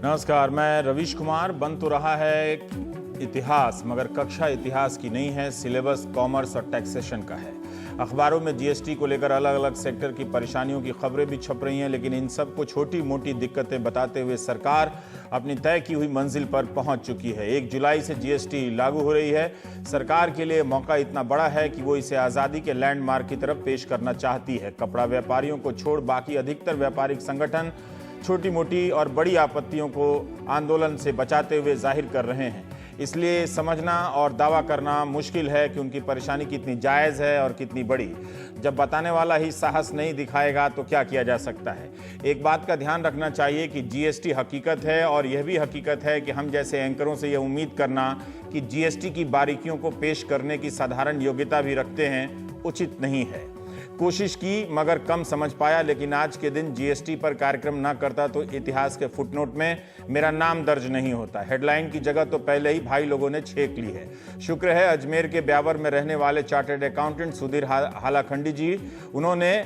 नमस्कार, मैं रवीश कुमार। बन तो रहा है इतिहास, मगर कक्षा इतिहास की नहीं है, सिलेबस कॉमर्स और टैक्सेशन का है। अखबारों में जीएसटी को लेकर अलग अलग सेक्टर की परेशानियों की खबरें भी छप रही हैं, लेकिन इन सब को छोटी मोटी दिक्कतें बताते हुए सरकार अपनी तय की हुई मंजिल पर पहुंच चुकी है। 1 जुलाई से जीएसटी लागू हो रही है। सरकार के लिए मौका इतना बड़ा है कि वो इसे आज़ादी के लैंडमार्क की तरफ पेश करना चाहती है। कपड़ा व्यापारियों को छोड़ बाकी अधिकतर व्यापारिक संगठन छोटी मोटी और बड़ी आपत्तियों को आंदोलन से बचाते हुए जाहिर कर रहे हैं। इसलिए समझना और दावा करना मुश्किल है कि उनकी परेशानी कितनी जायज़ है और कितनी बड़ी। जब बताने वाला ही साहस नहीं दिखाएगा तो क्या किया जा सकता है। एक बात का ध्यान रखना चाहिए कि जीएसटी हकीकत है, और यह भी हकीकत है कि हम जैसे एंकरों से यह उम्मीद करना कि जीएसटी की बारीकियों को पेश करने की साधारण योग्यता भी रखते हैं, उचित नहीं है। कोशिश की मगर कम समझ पाया, लेकिन आज के दिन जीएसटी पर कार्यक्रम ना करता तो इतिहास के फुटनोट में मेरा नाम दर्ज नहीं होता। हेडलाइन की जगह तो पहले ही भाई लोगों ने छेक ली है। शुक्र है अजमेर के ब्यावर में रहने वाले चार्टर्ड अकाउंटेंट सुधीर हालाखंडी जी, उन्होंने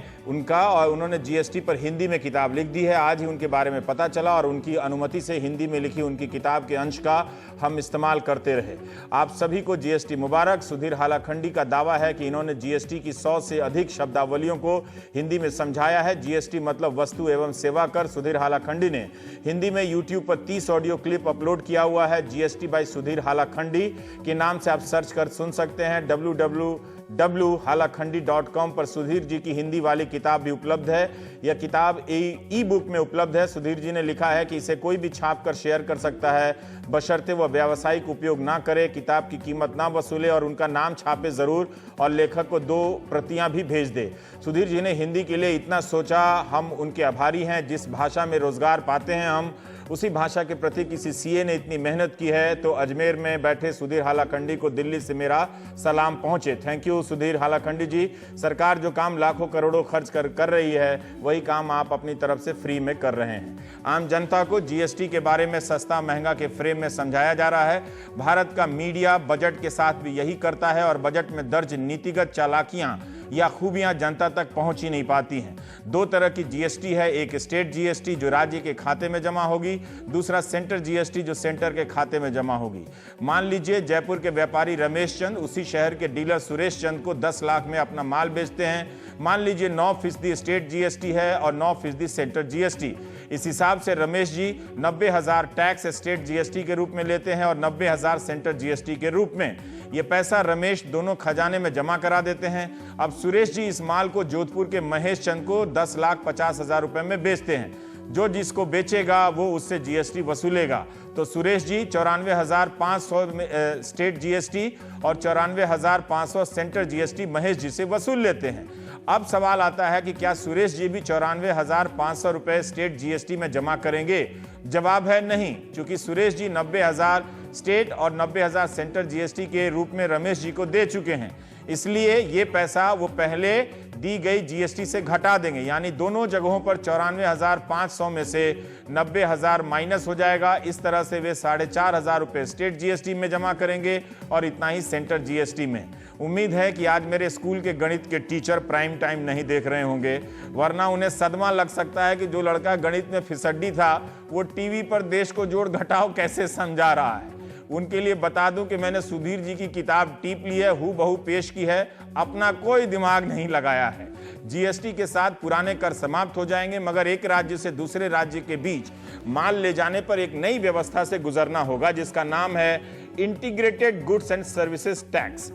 जीएसटी पर हिंदी में किताब लिख दी है। आज ही उनके बारे में पता चला और उनकी अनुमति से हिंदी में लिखी उनकी किताब के अंश का हम इस्तेमाल करते रहे। आप सभी को जीएसटी मुबारक। सुधीर हालाखंडी का दावा है कि इन्होंने जीएसटी की 100 से अधिक शब्दावलियों को हिंदी में समझाया है। जीएसटी मतलब वस्तु एवं सेवा कर। सुधीर हालाखंडी ने हिंदी में यूट्यूब पर 30 ऑडियो क्लिप अपलोड किया हुआ है। जीएसटी बाय सुधीर हालाखंडी के नाम से आप सर्च कर सुन सकते हैं। www.halakhandi.com पर सुधीर जी की हिंदी वाली किताब भी उपलब्ध है। यह किताब ई बुक में उपलब्ध है। सुधीर जी ने लिखा है कि इसे कोई भी छाप कर शेयर कर सकता है, बशर्ते वह व्यावसायिक उपयोग ना करे, किताब की कीमत ना वसूले और उनका नाम छापे जरूर, और लेखक को 2 प्रतियां भी भेज दे। सुधीर जी ने हिंदी के लिए इतना सोचा, हम उनके आभारी हैं। जिस भाषा में रोजगार पाते हैं हम, उसी भाषा के प्रति किसी सीए ने इतनी मेहनत की है तो अजमेर में बैठे सुधीर हालाखंडी को दिल्ली से मेरा सलाम पहुंचे। थैंक यू सुधीर हालाखंडी जी। सरकार जो काम लाखों करोड़ों खर्च कर रही है, वही काम आप अपनी तरफ से फ्री में कर रहे हैं। आम जनता को जीएसटी के बारे में सस्ता महंगा के फ्रेम में समझाया जा रहा है। भारत का मीडिया बजट के साथ भी यही करता है और बजट में दर्ज नीतिगत चालाकियां या खूबियां जनता तक पहुंच ही नहीं पाती हैं। 2 तरह की जीएसटी है, एक स्टेट जीएसटी जो राज्य के खाते में जमा होगी, दूसरा सेंटर जीएसटी जो सेंटर के खाते में जमा होगी। मान लीजिए जयपुर के व्यापारी रमेश चंद उसी शहर के डीलर सुरेश चंद को 10 लाख में अपना माल बेचते हैं। मान लीजिए 9% स्टेट जीएसटी है और 9% सेंटर जीएसटी। इस हिसाब से Ramesh ji 90,000 tax state GST के रूप में लेते हैं और 90,000 सेंटर जीएसटी के रूप में। ये पैसा रमेश दोनों खजाने में जमा करा देते हैं। अब सुरेश जी इस माल को जोधपुर के महेश चंद को 10,50,000 रुपए में बेचते हैं। जो जिसको बेचेगा वो उससे जीएसटी वसूलेगा। तो सुरेश जी 94,500 स्टेट जीएसटी और 94,500 सेंटर जीएसटी महेश जी से वसूल लेते हैं। अब सवाल आता है कि क्या सुरेश जी भी 94,500 रुपए स्टेट जीएसटी में जमा करेंगे? जवाब है नहीं, क्योंकि सुरेश जी 90,000 स्टेट और 90,000 सेंटर जीएसटी के रूप में रमेश जी को दे चुके हैं। इसलिए ये पैसा वो पहले दी गई जीएसटी से घटा देंगे, यानी दोनों जगहों पर 94,500 में से 90,000 माइनस हो जाएगा। इस तरह से वे 4,500 रुपये स्टेट जीएसटी में जमा करेंगे और इतना ही सेंटर जीएसटी में। उम्मीद है कि आज मेरे स्कूल के गणित के टीचर प्राइम टाइम नहीं देख रहे होंगे, वरना उन्हें सदमा लग सकता है कि जो लड़का गणित में फिसड्डी था वो टीवी पर देश को जोड़ घटाव कैसे समझा रहा है। उनके लिए बता दूं कि मैंने सुधीर जी की किताब टीप ली है, हूबहू पेश की है, अपना कोई दिमाग नहीं लगाया है। जीएसटी के साथ पुराने कर समाप्त हो जाएंगे, मगर एक राज्य से दूसरे राज्य के बीच माल ले जाने पर एक नई व्यवस्था से गुजरना होगा, जिसका नाम है integrated goods and services tax.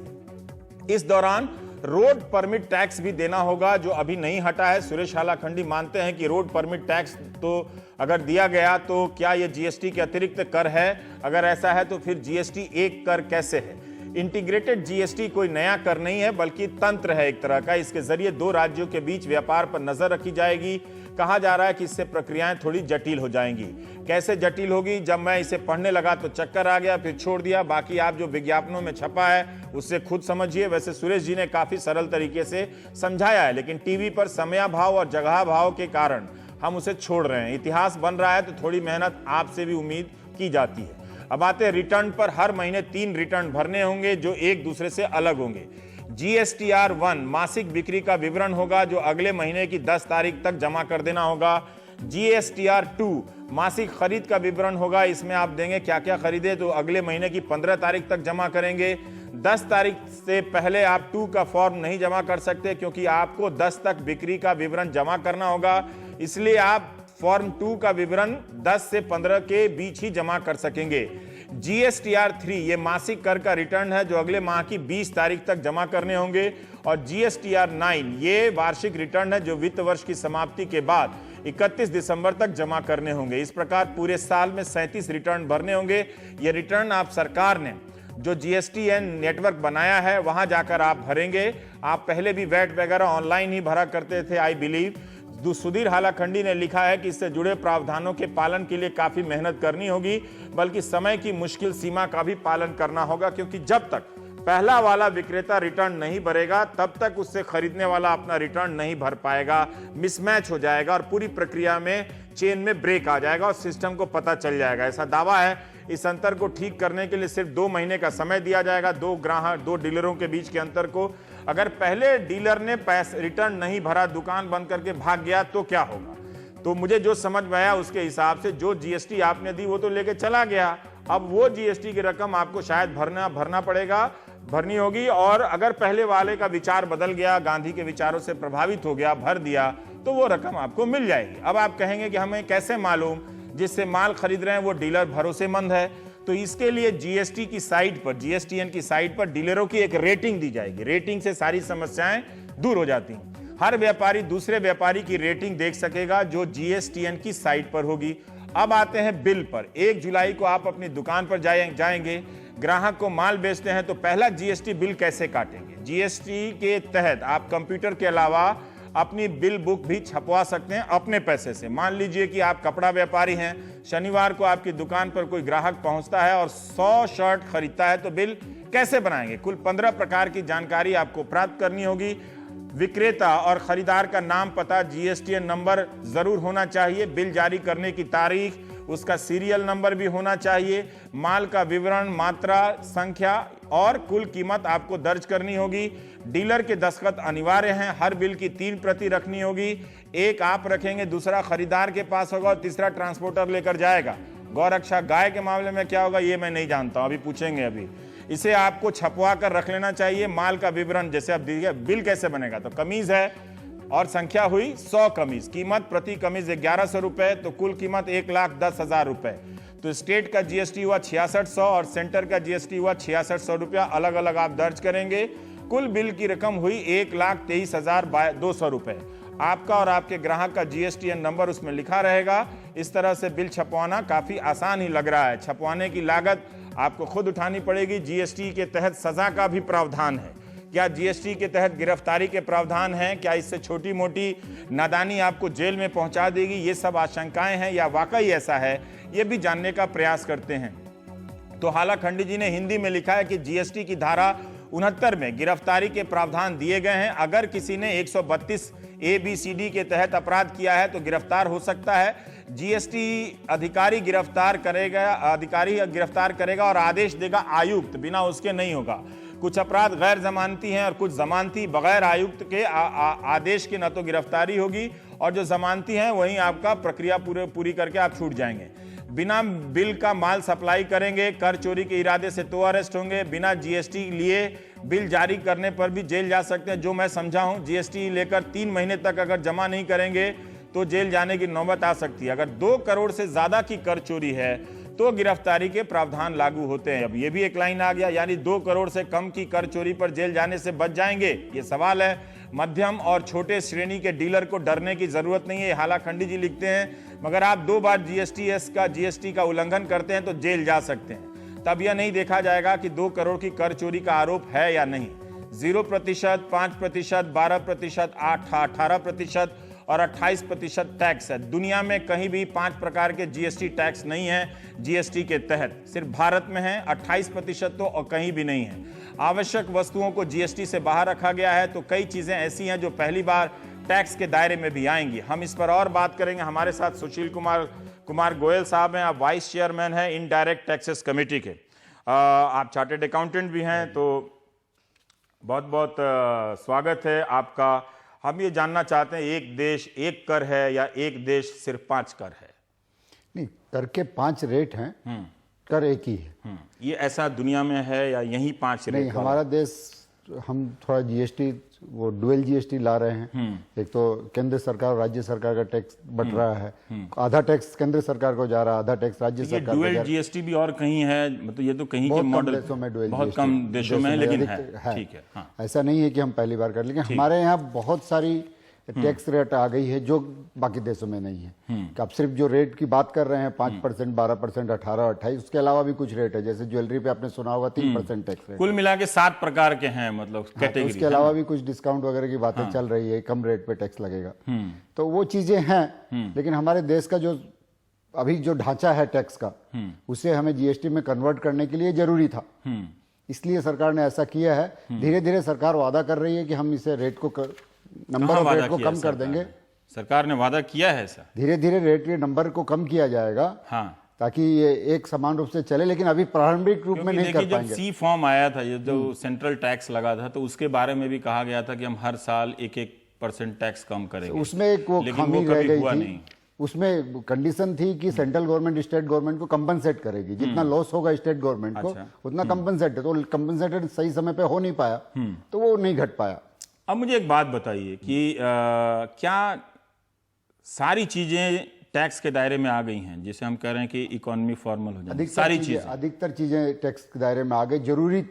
इस दौरान रोड परमिट टैक्स भी देना होगा, जो अभी नहीं हटा है। सुरेश हालाखंडी मानते हैं कि रोड परमिट टैक्स तो अगर दिया गया तो क्या यह जीएसटी के अतिरिक्त कर है? अगर ऐसा है तो फिर जीएसटी एक कर कैसे है? इंटीग्रेटेड जीएसटी कोई नया कर नहीं है, बल्कि तंत्र है एक तरह का। इसके जरिए 2 राज्यों के बीच व्यापार पर नजर रखी जाएगी। कहा जा रहा है कि इससे प्रक्रियाएं थोड़ी जटिल हो जाएंगी। कैसे जटिल होगी? जब मैं इसे पढ़ने लगा तो चक्कर आ गया, फिर छोड़ दिया। बाकी आप जो विज्ञापनों में छपा है उससे खुद समझिए। वैसे सुरेश जी ने काफी सरल तरीके से समझाया है, लेकिन टीवी पर समयाभाव और जगह भाव के कारण हम उसे छोड़ रहे हैं। इतिहास बन रहा है तो थोड़ी मेहनत आपसे भी उम्मीद की जाती है। अब आते हैं रिटर्न पर। हर महीने 3 रिटर्न भरने होंगे जो एक दूसरे से अलग होंगे। GSTR 1 मासिक बिक्री का विवरण होगा जो अगले महीने की 10 तारीख तक जमा कर देना होगा। GSTR 2 मासिक खरीद का विवरण होगा। इसमें आप देंगे क्या क्या खरीदे, तो अगले महीने की 15 तारीख तक जमा करेंगे। 10 तारीख से पहले आप 2 का फॉर्म नहीं जमा कर सकते, क्योंकि आपको 10 तक बिक्री का विवरण जमा करना होगा। इसलिए आप फॉर्म 2 का विवरण 10 से 15 के बीच ही जमा कर सकेंगे। GSTR 3 ये मासिक कर का रिटर्न है, जो अगले माह की 20 तारीख तक जमा करने होंगे। और GSTR 9 ये वार्षिक रिटर्न है, जो वित्त वर्ष की समाप्ति के बाद 31 दिसंबर तक जमा करने होंगे। इस प्रकार पूरे साल में 37 रिटर्न भरने होंगे। ये रिटर्न आप सरकार ने जो GSTN नेटवर्क बनाया है वहां जाकर आप भरेंगे। आप पहले भी वैट वगैरह ऑनलाइन ही भरा करते थे, आई बिलीव। सुधीर हालाखंडी ने लिखा है कि इससे जुड़े प्रावधानों के पालन के लिए काफी मेहनत करनी होगी, बल्कि समय की मुश्किल सीमा का भी पालन करना होगा, क्योंकि जब तक पहला वाला विक्रेता रिटर्न नहीं भरेगा तब तक उससे खरीदने वाला अपना रिटर्न नहीं भर पाएगा, मिसमैच हो जाएगा और पूरी प्रक्रिया में चेन में ब्रेक आ जाएगा और सिस्टम को पता चल जाएगा। ऐसा दावा है। इस अंतर को ठीक करने के लिए सिर्फ 2 महीने का समय दिया जाएगा, 2 डीलरों के बीच के अंतर को। अगर पहले डीलर ने रिटर्न नहीं भरा, दुकान बंद करके भाग गया, तो क्या होगा? तो मुझे जो समझ में आया उसके हिसाब से जो GST आपने दी वो तो लेके चला गया। अब वो GST की रकम आपको शायद भरना पड़ेगा, भरनी होगी। और अगर पहले वाले का विचार बदल गया, गांधी के विचारों से प्रभावित हो गया, भर दिया, तो वो रकम आपको मिल जाएगी। अब आप कहेंगे कि हमें कैसे मालूम जिससे माल खरीद रहे हैं वो डीलर भरोसेमंद है? तो इसके लिए GST की साइट पर, GSTN की साइट पर डीलरों की एक रेटिंग दी जाएगी। रेटिंग से सारी समस्याएं दूर हो जाती हैं। हर व्यापारी दूसरे व्यापारी की रेटिंग देख सकेगा, जो GSTN की साइट पर होगी। अब आते हैं बिल पर। 1 जुलाई को आप अपनी दुकान पर जाएंगे, ग्राहक को माल बेचते हैं, तो पहला GST बिल कैसे काटेंगे? GST के तहत आप कंप्यूटर के अलावा अपनी बिल बुक भी छपवा सकते हैं अपने पैसे से। मान लीजिए कि आप कपड़ा व्यापारी हैं, शनिवार को आपकी दुकान पर कोई ग्राहक पहुंचता है और 100 शर्ट खरीदता है, तो बिल कैसे बनाएंगे? कुल 15 प्रकार की जानकारी आपको प्राप्त करनी होगी। विक्रेता और खरीदार का नाम, पता, GSTN नंबर जरूर होना चाहिए। बिल जारी करने की तारीख, उसका सीरियल नंबर भी होना चाहिए। माल का विवरण, मात्रा, संख्या और कुल कीमत आपको दर्ज करनी होगी। डीलर के दस्तखत अनिवार्य हैं। हर बिल की 3 प्रति रखनी होगी। एक आप रखेंगे, दूसरा खरीदार के पास होगा और तीसरा ट्रांसपोर्टर लेकर जाएगा। गौरक्षा गाय के मामले में क्या होगा ये मैं नहीं जानता हूं, अभी पूछेंगे। अभी इसे आपको छपवा कर रख लेना चाहिए। माल का विवरण जैसे अब दिया, बिल कैसे बनेगा? तो कमीज है और संख्या हुई 100 कमीज, कीमत प्रति कमीज 1100 रुपए, तो कुल कीमत 1,10,000 रुपए। तो स्टेट का GST हुआ 6600 और सेंटर का GST हुआ 6600 रुपया, अलग अलग आप दर्ज करेंगे। कुल बिल की रकम हुई 1,23,200 रुपए। आपका और आपके ग्राहक का GSTN नंबर उसमें लिखा रहेगा। इस तरह से बिल छपवाना काफी आसान ही लग रहा है। छपवाने की लागत आपको खुद उठानी पड़ेगी। GST के तहत सजा का भी प्रावधान है। क्या GST के तहत गिरफ्तारी के प्रावधान हैं? क्या इससे छोटी मोटी नादानी आपको जेल में पहुंचा देगी? ये सब आशंकाएं हैं या वाकई ऐसा है, ये भी जानने का प्रयास करते हैं। तो हालाखंडी जी ने हिंदी में लिखा है कि GST की धारा 69 में गिरफ्तारी के प्रावधान दिए गए हैं। अगर किसी ने 132 ABCD के तहत अपराध किया है तो गिरफ्तार हो सकता है। GST अधिकारी गिरफ्तार करेगा और आदेश देगा आयुक्त, बिना उसके नहीं होगा। कुछ अपराध गैर जमानती हैं और कुछ जमानती। बगैर आयुक्त के आदेश के न तो गिरफ्तारी होगी और जो जमानती हैं वहीं आपका प्रक्रिया पूरी करके आप छूट जाएंगे। बिना बिल का माल सप्लाई करेंगे, कर चोरी के इरादे से तो अरेस्ट होंगे। बिना GST लिए बिल जारी करने पर भी जेल जा सकते हैं। जो मैं समझा हूं, GST लेकर 3 महीने तक अगर जमा नहीं करेंगे तो जेल जाने की नौबत आ सकती है। अगर 2 करोड़ से ज्यादा की कर चोरी है तो गिरफ्तारी के प्रावधान लागू होते हैं। अब ये भी एक लाइन आ गया, यानी 2 करोड़ से कम की कर चोरी पर जेल जाने से बच जाएंगे, ये सवाल है। मध्यम और छोटे श्रेणी के डीलर को डरने की जरूरत नहीं है, हालाखंडी जी लिखते हैं। मगर आप 2 बार GST का उल्लंघन करते हैं तो जेल जा सकते हैं। तब यह नहीं देखा जाएगा कि 2 करोड़ की कर चोरी का आरोप है या नहीं। 0%, 5%, 12%, 18% और 28% टैक्स है। दुनिया में कहीं भी 5 प्रकार के GST टैक्स नहीं है GST के तहत, सिर्फ भारत में है। 28% तो और कहीं भी नहीं है। आवश्यक वस्तुओं को GST से बाहर रखा गया है, तो कई चीजें ऐसी हैं जो पहली बार टैक्स के दायरे में भी आएंगी। हम इस पर और बात करेंगे। हमारे साथ सुशील कुमार गोयल साहब हैं, आप वाइस चेयरमैन हैं इनडायरेक्ट टैक्सेस कमेटी के। आप चार्टर्ड अकाउंटेंट भी हैं, तो बहुत बहुत स्वागत है आपका। हम ये जानना चाहते हैं, एक देश एक कर है या एक देश सिर्फ 5 कर है? नहीं, कर के 5 रेट हैं, कर एक ही है। ये ऐसा दुनिया में है या यही 5 रेट? नहीं, हमारा देश, हम थोड़ा जीएसटी, वो डुअल जीएसटी ला रहे हैं। एक तो केंद्र सरकार और राज्य सरकार का टैक्स बट रहा है, आधा टैक्स केंद्र सरकार को जा रहा है, आधा टैक्स राज्य सरकार को जा रहा है। डुअल जीएसटी भी और कहीं है, मतलब ये तो कहीं के मॉडल देशों में डुअल, बहुत कम देशों में, लेकिन है। ठीक है, हाँ। ऐसा नहीं है कि हम पहली बार कर, लेकिन हमारे यहाँ बहुत सारी टैक्स रेट आ गई है जो बाकी देशों में नहीं है। आप सिर्फ जो रेट की बात कर रहे हैं 5%, 12%, 18, 28, उसके अलावा भी कुछ रेट है। जैसे ज्वेलरी पे आपने सुना होगा 3% टैक्स रेट। कुल मिला के 7 प्रकार के हैं, मतलब कैटेगरी। उसके अलावा भी कुछ डिस्काउंट वगैरह की बातें चल रही है, कम रेट पे टैक्स लगेगा। तो वो चीजें हैं, लेकिन हमारे देश का जो अभी जो ढांचा है टैक्स का, उसे हमें जीएसटी में कन्वर्ट करने के लिए जरूरी था। इसलिए सरकार ने ऐसा किया है। धीरे धीरे सरकार वादा कर रही है कि हम इसे रेट को, नंबर ऑफ रेट को कम कर देंगे। सरकार ने वादा किया है ऐसा? धीरे धीरे रेट के नंबर को कम किया जाएगा, हाँ, ताकि ये एक समान रूप से चले, लेकिन अभी प्रारंभिक रूप में नहीं कर पाएंगे। जब सी फॉर्म आया था, ये जो सेंट्रल टैक्स लगा था, तो उसके बारे में भी कहा गया था कि हम हर साल 1-1% टैक्स कम करेंगे। उसमें एक वो खामी रह गई थी। उसमें कंडीशन थी कि सेंट्रल गवर्नमेंट स्टेट गवर्नमेंट को कंपनसेट करेगी, जितना लॉस होगा स्टेट गवर्नमेंट को उतना कंपनसेट है। तो कंपनसेटेड सही समय पे हो नहीं पाया, तो वो नहीं घट पाया। अब मुझे एक बात बताइए कि क्या सारी चीजें टैक्स के दायरे में आ गई हैं, जिसे हम कह रहे हैं कि इकोनॉमी फॉर्मल हो जाए? सारी चीजें, अधिकतर चीजें टैक्स के दायरे में आ गई। जरूरी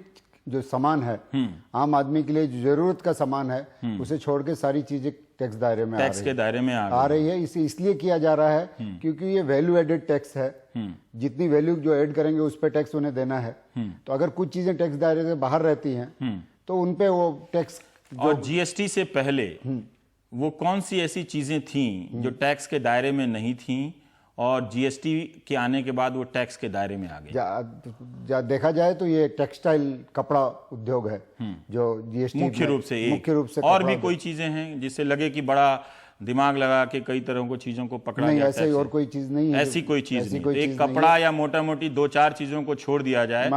जो सामान है, आम आदमी के लिए जो जरूरत का सामान है, उसे छोड़ के सारी चीजें टैक्स दायरे में टैक्स के दायरे में आ रही है। इसे इसलिए किया जा रहा है क्योंकि ये वैल्यू एडेड टैक्स है। जितनी वैल्यू जो ऐड करेंगे उस पर टैक्स उन्हें देना है। तो अगर कुछ चीजें टैक्स दायरे से बाहर रहती हैं तो उनपे वो टैक्स। और जीएसटी से पहले वो कौन सी ऐसी चीजें थीं जो टैक्स के दायरे में नहीं थीं और जीएसटी के आने के बाद वो टैक्स के दायरे में आ गई? देखा जाए तो ये टेक्सटाइल कपड़ा उद्योग है जो जीएसटी मुख्य रूप से। और भी कोई चीजें हैं जिससे लगे कि बड़ा दिमाग लगा के कई तरह को चीजों को पकड़ा नहीं, जाता ऐसे ही और कोई चीज नहीं है। ऐसी कोई चीज नहीं। एक कपड़ा या मोटा मोटी 2-4 चीजों को छोड़ दिया जाए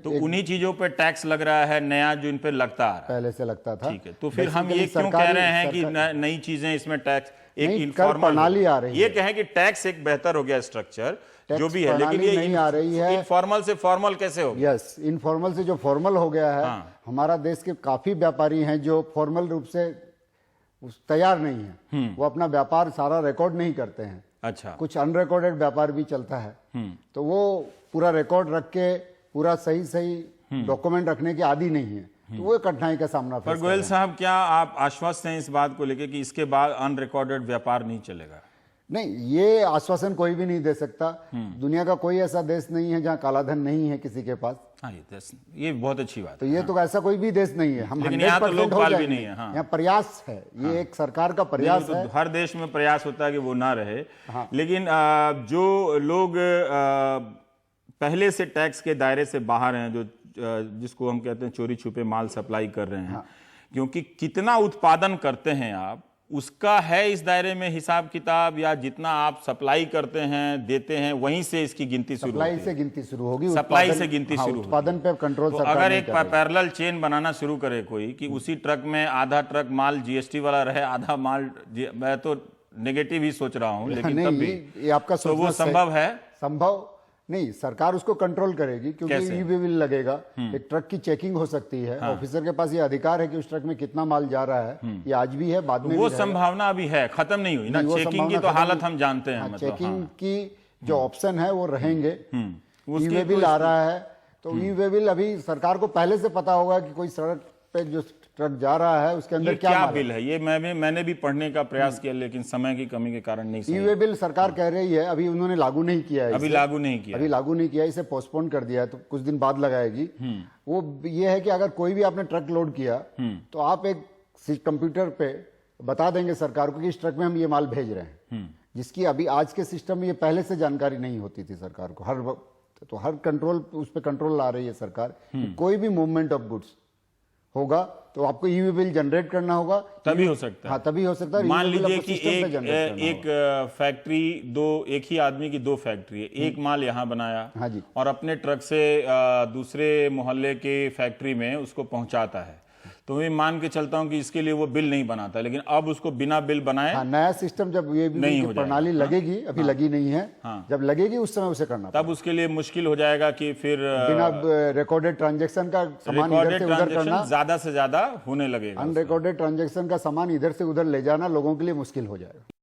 तो उन्हीं चीजों पे टैक्स लग रहा है नया, जो इन पे लगता आ रहा है, पहले से लगता था। ठीक है, तो फिर हम ये क्यों कह रहे हैं कि नई चीजें इसमें टैक्स, एक इनफॉर्मल प्रणाली आ रही है। ये कहें कि टैक्स एक बेहतर हो गया स्ट्रक्चर जो भी है, लेकिन ये नहीं आ रही है। इनफॉर्मल से फॉर्मल कैसे हो? यस, इनफॉर्मल से जो फॉर्मल हो गया है। हमारा देश के काफी व्यापारी हैं जो फॉर्मल रूप से तैयार नहीं है, वो अपना व्यापार सारा रिकॉर्ड नहीं करते हैं। अच्छा, कुछ अनरिकॉर्डेड व्यापार भी चलता है, तो वो पूरा रिकॉर्ड रख के पूरा सही डॉक्यूमेंट रखने के आदी नहीं है, तो वो कठिनाई का सामना। पर गोयल साहब, क्या आप आश्वस्त हैं इस बात को लेकर कि इसके बाद अनरिकॉर्डेड व्यापार नहीं चलेगा? नहीं, ये आश्वासन कोई भी नहीं दे सकता। दुनिया का कोई ऐसा देश नहीं है जहाँ कालाधन नहीं है किसी के पास। हाँ, ये बहुत अच्छी बात तो ये तो ऐसा कोई भी देश नहीं है। हम 100% हो जाएंगे। नहीं है। हाँ। यहाँ प्रयास है, ये एक सरकार का प्रयास है। हर देश में प्रयास होता है कि वो ना रहे। लेकिन जो लोग पहले से टैक्स के दायरे से बाहर हैं, जो जिसको हम कहते हैं चोरी छुपे माल सप्लाई कर रहे हैं, क्योंकि कितना उत्पादन करते हैं आप, उसका है इस दायरे में हिसाब किताब, या जितना आप सप्लाई करते हैं देते हैं वहीं से इसकी गिनती शुरू होगी? सप्लाई से गिनती शुरू होगी। सप्लाई से गिनती शुरू होगी। उत्पादन पे कंट्रोल सरकार अगर एक पैरेलल चेन बनाना शुरू करे कोई, कि उसी ट्रक में आधा ट्रक माल जीएसटी वाला रहे, आधा माल, मैं तो नेगेटिव ही सोच रहा हूं, लेकिन तब भी ये आपका तो वो संभव है? संभव नहीं, सरकार उसको कंट्रोल करेगी क्योंकि ई वे बिल लगेगा। एक ट्रक की चेकिंग हो सकती है। ऑफिसर के पास ये अधिकार है कि उस ट्रक में कितना माल जा रहा है। ये आज भी है, बाद में वो संभावना अभी है, खत्म नहीं हुई ना। चेकिंग की तो हालत हम जानते हैं। चेकिंग की जो ऑप्शन है वो रहेंगे। ई वे बिल आ रहा है, तो ई वे बिल अभी सरकार को पहले से पता होगा कि कोई सड़क पे जो ट्रक जा रहा है उसके अंदर क्या बिल है। ये मैंने भी पढ़ने का प्रयास किया, लेकिन समय की कमी के कारण नहीं। ई वे बिल सरकार कह रही है अभी उन्होंने लागू नहीं किया है। अभी लागू नहीं किया, इसे पोस्टपोन कर दिया है, तो कुछ दिन बाद लगाएगी। वो ये है कि अगर कोई भी आपने ट्रक लोड किया तो आप एक कंप्यूटर पे बता देंगे सरकार को कि इस ट्रक में हम ये माल भेज रहे हैं, जिसकी अभी आज के सिस्टम में ये पहले से जानकारी नहीं होती थी सरकार को। हर वक्त तो हर कंट्रोल, उस पर कंट्रोल ला रही है सरकार। कोई भी मूवमेंट ऑफ गुड्स होगा तो आपको ई वे बिल जनरेट करना होगा, तभी हो सकता है। हाँ, तभी हो सकता है। मान लीजिए कि एक फैक्ट्री, एक ही आदमी की 2 फैक्ट्री है, एक माल यहाँ बनाया, हाँ जी, और अपने ट्रक से दूसरे मोहल्ले के फैक्ट्री में उसको पहुंचाता है, तो मैं मान के चलता हूं कि इसके लिए वो बिल नहीं बनाता, लेकिन अब उसको बिना बिल बनाए हाँ, नया सिस्टम जब ये भी नहीं हो प्रणाली जाएगा। लगेगी, अभी लगी नहीं है, जब लगेगी उस समय उसे करना तब उसके लिए मुश्किल हो जाएगा कि फिर बिना रिकॉर्डेड ट्रांजैक्शन का सामान इधर रिकॉर्डेड से उधर करना, ट्रांजैक्शन ज्यादा से ज्यादा होने लगेगा। अनरिकॉर्डेड ट्रांजैक्शन का सामान इधर से उधर ले जाना लोगों के लिए मुश्किल हो जाएगा।